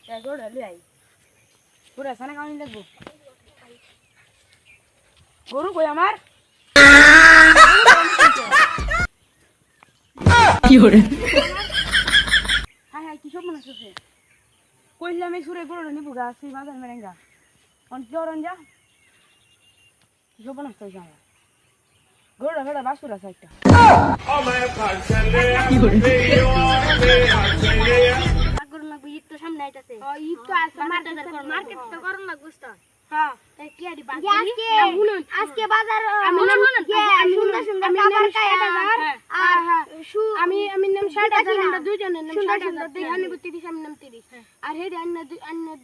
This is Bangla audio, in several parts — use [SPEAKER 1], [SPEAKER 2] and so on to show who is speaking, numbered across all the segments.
[SPEAKER 1] গরু ঢালি আই পুরা সানা কাউনি লাগবো গরু কই আমার
[SPEAKER 2] কি হরে
[SPEAKER 1] হাই হাই কি সব মনে আছে কইলাম এই সুরে গরু নিবো গা সেই বাজার মেরেঙ্গা অন জরন যা কি সব মনে আছে গরু ভেড়া বাসুর আছে একটা
[SPEAKER 2] কি হরে
[SPEAKER 3] গরু না ঈদ তো সামনে আইতাছে
[SPEAKER 1] ঈদ তো আছে
[SPEAKER 3] মার্কেট তো করন না গুস্তা
[SPEAKER 1] হ্যাঁ
[SPEAKER 3] তাই কি আদি
[SPEAKER 1] আজকে বাজার
[SPEAKER 3] আমি
[SPEAKER 1] সুন্দর সুন্দর খাবার খাই আর আমি নাম 60 আমরা দুইজনের নাম 60 দেখে আনি 30 আমি নাম 30 আর হেডে আন্ন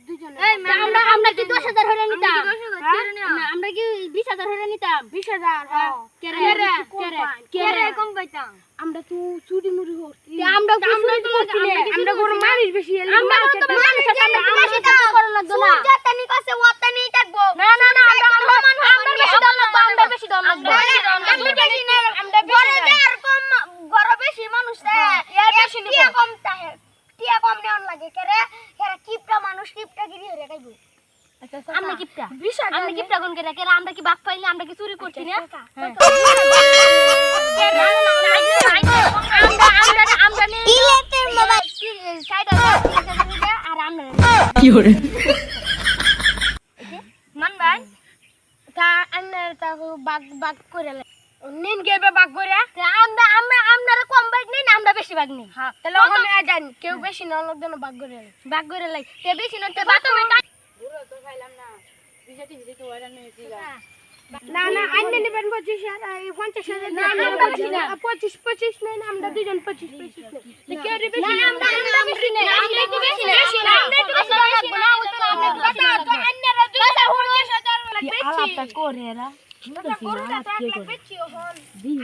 [SPEAKER 1] দুইজনের
[SPEAKER 3] এই আমরা কি 10000 হরে নিতাম আমরা কি 20000 হরে নিতাম
[SPEAKER 1] 20000 হ্যাঁ
[SPEAKER 3] কেরে কম পাইতাম
[SPEAKER 1] আমরা তো চুরি মুড়ি হচ্ছি
[SPEAKER 3] আমরা
[SPEAKER 1] আমরা গরু মারিস বেশি
[SPEAKER 3] আমরা তো মানুষ সামনে বেশি টাকা করন লাগতো না সুজাতানি কাছে ওয়াতানি থাকবো না আমরা বেশি দল লাগতো আমরা বেশি দল লাগতো আমরা বেশি না আমরা বেশি আর কম গর বেশি মানুষ এর বেশি টিয়া কম তাহে টিয়া কম নেন লাগে কেরে এরা কিপটা মানুষ কিপটাগিরি হরে খাইবো আমরা কিপটা আমরা কিপটা কোন কেরে কেরে আমরা কি বাপ পাইলে আমরা কি চুরি করছি না আমরা ইলেকট্রিক মোবাইল সাইড আর আমরা
[SPEAKER 2] কি হরে
[SPEAKER 3] মান ভাই তা আমরা তা বাগ করে
[SPEAKER 1] নিন গেবে বাগ করে
[SPEAKER 3] আমরা কম বাগ নেই আমরা বেশি বাগ নেই
[SPEAKER 1] হ্যাঁ তাহলে ওখানে যান কেউ বেশি না লোকজন
[SPEAKER 3] বাগ করে লাই তে বেশি নতে বাগ তুমি
[SPEAKER 1] পুরো তো খাইলাম না বিজাতি বিজাতি ওরা নেছি না না আইনে নেবেন 25 আর 50000
[SPEAKER 3] না আমরা
[SPEAKER 1] 25 নেন আমরা দুজন 25 নেন কে রে বেশি
[SPEAKER 3] না আমরা বেশি নেই আমরা একটু বেশি নেই আমরা একটু বেশি লাগবে না ও তো আমরা কথা তো আন্নারা 20000
[SPEAKER 1] কি আলাপটা করে এরা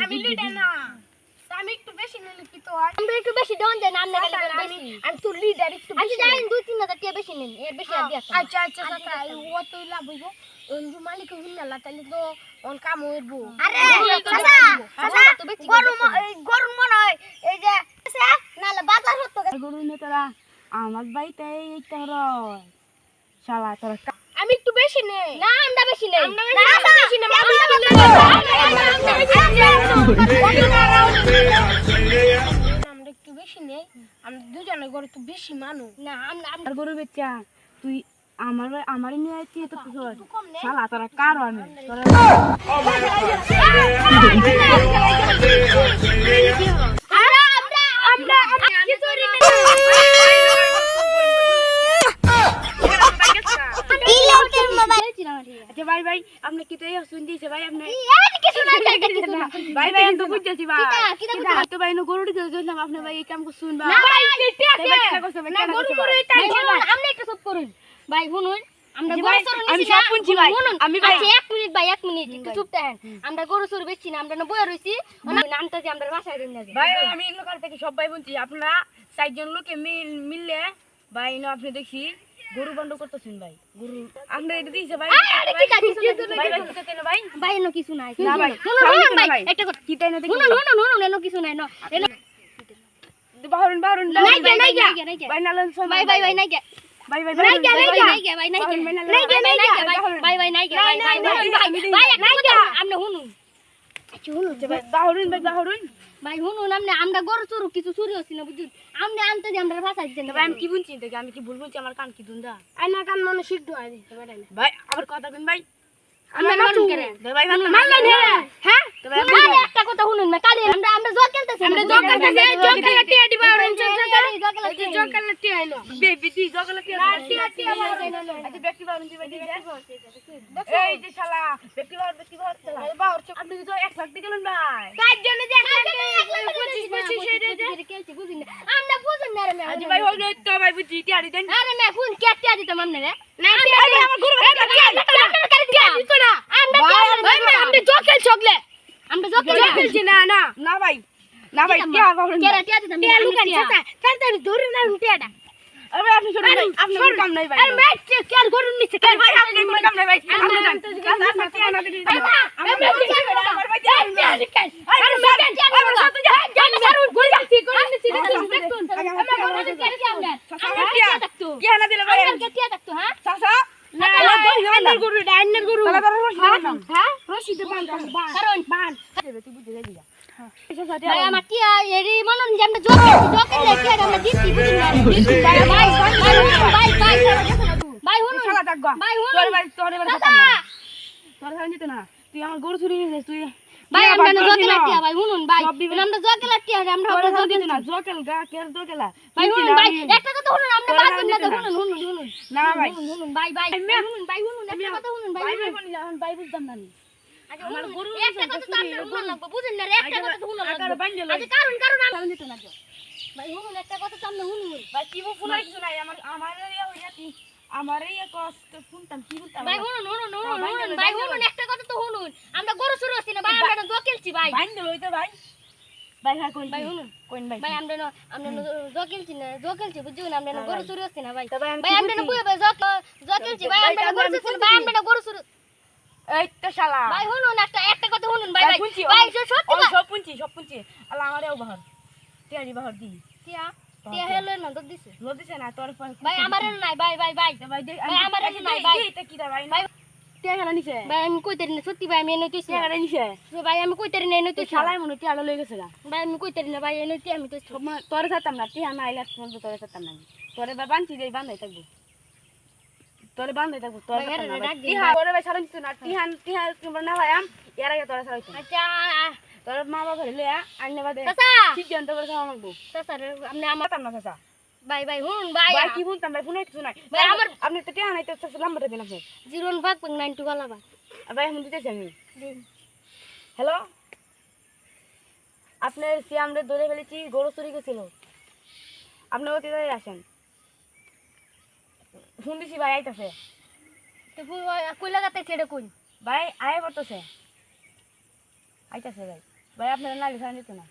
[SPEAKER 1] আমি লিডে না আমি একটু বেশি নিলে কি তো হয়
[SPEAKER 3] আমরা একটু বেশি দন দেন আমরা বেশি
[SPEAKER 1] আমি তো লিডার একটু
[SPEAKER 3] আচ্ছা জানেন 2-3000 টাকা বেশি নেন এর বেশি আর দিয়া
[SPEAKER 1] আচ্ছা আচ্ছা কাকা ও তো লাভ হইব ওই মালিক হুন্নালা তাহলে তো অন কাম হইব
[SPEAKER 3] আরে চাচা গরু মনে হয় এই যে নালে বাজার হতো
[SPEAKER 1] গরু নে তোরা আমার বাড়িতে এইটা রয় শালা তোরা
[SPEAKER 3] আমি একটু বেশি নেই না আমরা বেশি নেই
[SPEAKER 1] আমরা বেশি না আমরা একটু বেশি নেই আমরা দুজনে গরু তো বেশি মানুষ
[SPEAKER 3] না
[SPEAKER 1] আর গরু বেচা তুই আমার নিয়ে আইছি তো শালা তোরা কারো আমি তোরা
[SPEAKER 3] আমরা কি চুরি
[SPEAKER 1] আচ্ছা ভাই ভাই আপনি কি তো এই শুন দিয়েছে ভাই আপনি
[SPEAKER 3] কিছু না
[SPEAKER 1] ভাই ভাই আমি তো বুঝতেছি ভাই তো ভাই নো গরুটি দিলাম আপনি ভাই এই কাম শুন ভাই
[SPEAKER 3] না গরু মরে তাই আপনি একটু চুপ করুন ভাই শুনুন আমরা গরু চুরি
[SPEAKER 1] আমি সব শুনছি ভাই আমি ভাই
[SPEAKER 3] 1 মিনিট ভাই 1 মিনিট একটু চুপ থাকেন আমরা গরু চুরি বেচছি না আমরা না বইয়া রইছি নামটা যে আমরা বাসায় দিন না
[SPEAKER 1] ভাই আমি লোকাল থেকে সব ভাই বলছি আপনারা 4 জন লোকে মিললে ভাই না আপনি দেখি গরু বন্ধ করতেছেন ভাই গরু আমরা এটা দিয়েছে ভাই
[SPEAKER 3] ভাই এনো কিছু নাই
[SPEAKER 1] না ভাই
[SPEAKER 3] শুনুন ভাই একটা কথা
[SPEAKER 1] কি তাই না দেখি
[SPEAKER 3] শুনুন এনো কিছু নাই এনো
[SPEAKER 1] বাহরুন ভাই নালন
[SPEAKER 3] ভাই নাই গে
[SPEAKER 1] ভাই ভাই
[SPEAKER 3] নাই গে ভাই আমনে শুনুন
[SPEAKER 1] বাহরুন
[SPEAKER 3] ভাই শুনুন আমরা গরু চুরু কিছু চুরি হচ্ছি না বুঝুন আমরা আনতে যে আমরা ভাষা দিচ্ছেন
[SPEAKER 1] ভাই আমি কি বলছি দেখি আমি কি ভুল বলছি আমার কান কি দুন্দা আয়না কান মনে সিদ্ধ হয় ভাই আবার কথা কইন ভাই
[SPEAKER 3] আমরা মানুন করে
[SPEAKER 1] ভাই মানলেন
[SPEAKER 3] হ্যাঁ একটা কথা শুনুন না কালি আমরা জোর খেলতেছি
[SPEAKER 1] আমরা জোর খেলতেছি জোর খেলা টিয়া দিবা
[SPEAKER 3] জোর খেলা
[SPEAKER 1] টিয়া আইলো বেবি দি জোর খেলা টিয়া আজ ব্যক্তি বারণ দিবা দি এই যে শালা ব্যক্তি বার শালা এই বাহর আপনি তো 1 লাখ দিয়ে গেলেন ভাই
[SPEAKER 3] কাজ জন্য যে 25 খেলছি বুঝিন না আমরা বুঝুন না রে মে
[SPEAKER 1] আজ ভাই হইলো তো ভাই বুঝি টিয়া দেন
[SPEAKER 3] আরে মে ফুল কে টিয়া দিতে মামনে রে
[SPEAKER 1] না টিয়া দি আমার গুরু টিয়া দিত না
[SPEAKER 3] আমরা জোর খেল ছগলে আমরা জোর
[SPEAKER 1] খেলছি না ভাই টিয়া বাহরুন
[SPEAKER 3] টিয়া দিতাম
[SPEAKER 1] টিয়া লুকান চাচা তাড়াতাড়ি ধরে না টিয়াটা আরে ভাই আপনি সরুন ভাই আপনি কোনো কাম নাই ভাই
[SPEAKER 3] আরে ভাই কে আর গরুর নিচে
[SPEAKER 1] আরে ভাই আপনি কোনো কাম নাই ভাই আপনি যান আপনি টিয়ানা দিদি আমার ভাই আমার ভাই আরে টিয়ানা দিলে ভাই চাচা না আইনের গরু আইনের গরু হ্যাঁ রশিদে বাঁধ কারণ বাঁধ তুই বুঝে যাবি
[SPEAKER 3] ভাই আমার কি এরি মনন যে আমরা জোকে লেখে আমরা দিছি বুঝিস না ভাই ভাই হুনুন
[SPEAKER 1] শালা থাকবা
[SPEAKER 3] ভাই হুনুন
[SPEAKER 1] তোর ভাই তোর এবার কথা না তোর ভাই নিতে না তুই আমার গরু চুরি নিছিস তুই
[SPEAKER 3] ভাই আমরা জোকে লাটিয়া ভাই হুনুন ভাই আমরা জোকে লাটিয়া আমরা
[SPEAKER 1] জোকে না জোকেল গা কের জোকেলা
[SPEAKER 3] ভাই হুনুন ভাই একটা কথা হুনুন আমরা বাদ না হুনুন
[SPEAKER 1] না ভাই
[SPEAKER 3] হুনুন ভাই হুনুন ভাই হুনুন একটা কথা হুনুন ভাই
[SPEAKER 1] ভাই বনি না ভাই বুঝতাম না
[SPEAKER 3] আমার গরু একটা কথা তো আমরা হুনুন লাগবে বুঝেন না একটা কথা তো হুনুন
[SPEAKER 1] আকার বাঙ্গে লই
[SPEAKER 3] আচ্ছা কারণ আমি নিতে না ভাই হুনুন একটা কথা তো আমরা হুনুন
[SPEAKER 1] ভাই কি ফুলাই কিছু নাই আমার ইয়া হইয়াতি আমার এই কষ্ট শুনতাম কি শুনতাম
[SPEAKER 3] ভাই হুনুন ভাই হুনুন একটা কথা তো হুনুন আমরা গরু শুরু হচ্ছি না ভাই আমরা জোকেলছি ভাই
[SPEAKER 1] বাঙ্গে লইতে ভাই ভাই হ্যাঁ কোন
[SPEAKER 3] ভাই হুনুন
[SPEAKER 1] কোন ভাই
[SPEAKER 3] ভাই আমরা জোকেলছি না জোকেলছি বুঝছো না আমরা গরু শুরু হচ্ছি না ভাই
[SPEAKER 1] ভাই
[SPEAKER 3] ভাই আমরা বুঝে ভাই জোকেলছি ভাই আমরা গরু শুরু ভাই আমরা গরু শুরু
[SPEAKER 1] এই তো শালা
[SPEAKER 3] ভাই হুনুন একটা কথা হুনুন ভাই ভাই
[SPEAKER 1] শুনছি
[SPEAKER 3] ভাই সত্যি
[SPEAKER 1] সব পুঞ্চি আল্লাহ আমারেও বাহর টিয়ারি বাহর দি
[SPEAKER 3] টিয়া টিয়া হেলো না তো দিছে
[SPEAKER 1] লো দিছে না তোর
[SPEAKER 3] ভাই আমার নাই ভাই
[SPEAKER 1] ভাই
[SPEAKER 3] ভাই আমার নাই ভাই
[SPEAKER 1] এটা কি ভাই
[SPEAKER 3] ভাই
[SPEAKER 1] টিয়া গেল নিছে
[SPEAKER 3] ভাই আমি কইতারি না সত্যি ভাই আমি এনে তুইছি
[SPEAKER 1] টিয়া গেল নিছে
[SPEAKER 3] ভাই আমি কইতারি না এনে তুইছি
[SPEAKER 1] শালাই মনে টিয়া লই গেছে গা
[SPEAKER 3] ভাই আমি কইতারি না ভাই এনে তুই আমি তো
[SPEAKER 1] তোরে ছাড়তাম না টিয়া না আইলা তোরে ছাড়তাম না তোরে বা বানছি দেই বান্ধাই থাকবো তোরে বান্ধাই থাকবো তোরে টিয়া তোরে ভাই ছাড়াই দিছ না টিয়া তোমরা না ভাই এর আগে তোরে ছাড়াইছো
[SPEAKER 3] আচ্ছা
[SPEAKER 1] তোর মা বাবা ধরে লয়া আইনে বাদে
[SPEAKER 3] চাচা
[SPEAKER 1] সিদ্ধান্ত করে খাওয়া লাগবো
[SPEAKER 3] চাচা আপনি আমার
[SPEAKER 1] মাতাম না চাচা
[SPEAKER 3] ভাই ভাই হুন ভাই
[SPEAKER 1] ভাই কি শুনতাম ভাই ফোনে কিছু নাই
[SPEAKER 3] ভাই আমার
[SPEAKER 1] আপনি তো টিয়া নাই তো চাচা নাম্বারটা দিন আপনি
[SPEAKER 3] 01592 গলা ভাই
[SPEAKER 1] ভাই এখন দিতেছি আমি হ্যালো আপনার সিয়ামরে ধরে ফেলেছি গরু চুরি গেছিল আপনি ওকে আসেন শুনতেছি ভাই আইতাছে
[SPEAKER 3] তো কই লাগাতে ছেড়ে কই
[SPEAKER 1] ভাই আয় বলতেছে আইতাছে ভাই ভাই আপনার নালি খান দিত না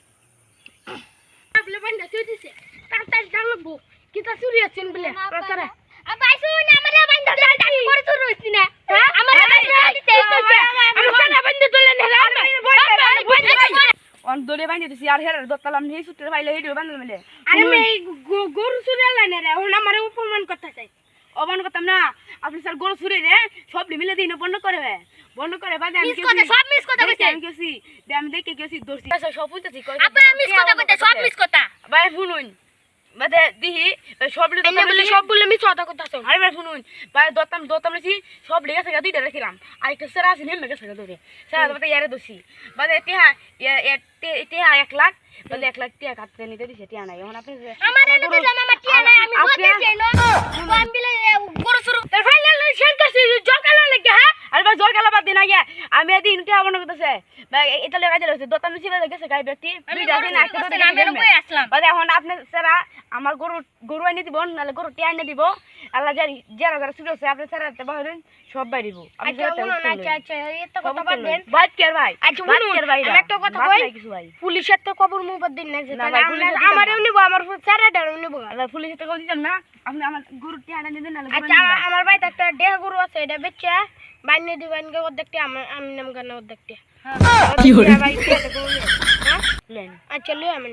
[SPEAKER 3] আপনি বান্দা তুই দিছে তাড়াতাড়ি জানবো কিটা চুরি আছেন বলে প্রচারে ভাই শুন আমারে বান্দা দাঁড়ি করে চুরি হইছি না হ্যাঁ আমারে বান্দা দিতে আমার বান্দা তুলে নে
[SPEAKER 1] অন দলে বাইনে দিছি আর হেরার দত্তালাম নেই সুত্রে ভাইলে হেডিও বান্দল মিলে
[SPEAKER 3] আরে মে গরু চুরি লাইনে রে ওন আমারে উপমান করতে চাই
[SPEAKER 1] অবান করতাম না আপনি স্যার গরু চুরি রে সব মিলে দিন বন্ধ করে বাদে আমি
[SPEAKER 3] সব মিস কথা কইছে
[SPEAKER 1] আমি গেছি আমি দেখে গেছি দর্শি সব বুঝতেছি
[SPEAKER 3] আপা মিস কথা কইতে সব মিস কথা
[SPEAKER 1] ভাই শুনুন বাদে দিহি সব লিখে
[SPEAKER 3] এনে বলে সব বলে মিস কথা কইতাছ
[SPEAKER 1] আরে ভাই শুনুন ভাই দত্তাম লিখি সব লিখে থাকা দুইটা রাখিলাম আর একটা সেরা আছে নেমে গেছে ধরে সেরা বাদে ইয়ারে দোষী বাদে টিহা 1 লাখ বাদে 1 লাখ টিয়া কাটতে নিতে দিছে টিয়া নাই এখন আপনি
[SPEAKER 3] আমার এনে দিলাম আমার টিয়া নাই আমি বলতে চাই না তো আমি বলে গরু শুরু তার ফাইনাল শেষ করছি জকালা লাগে হ্যাঁ
[SPEAKER 1] আরে ভাই জোর কালা বাদ দিন আগে আমি এদিন টিয়া বন্ধ করতেছে ভাই এটা লেগে যাচ্ছে দত্তাম নিচে গেছে গাই ব্যক্তি দুইটা দিন একটা তো
[SPEAKER 3] আমি কই আসলাম
[SPEAKER 1] বাদে এখন আপনি সেরা আমার গরু এনে দিব নালে গরু টিয়া এনে দিব আল্লাহ জানি যারা যারা শুরু হচ্ছে আপনি সেরাতে বাহিরেন সব বাইরিব আমি
[SPEAKER 3] আচ্ছা এটা কথা বাদ দেন
[SPEAKER 1] বাদ কে ভাই
[SPEAKER 3] আচ্ছা শুনুন আমি একটা কথা কই পুলিশের তো খবর মুবাদ দিন না যে আমারও নিব আমার সেরাটারও নিব
[SPEAKER 1] পুলিশের তো দিতাম না আপনি আমার গরু টিয়া এনে দিন নালে
[SPEAKER 3] আচ্ছা আমার ভাই একটা দেহ গরু আছে এটা বেচে বাইনে দিবেন গে অর্ধেকটি আমি নাম গানা অর্ধেকটি
[SPEAKER 1] কি হরে ভাই
[SPEAKER 3] আচ্ছা লই আমি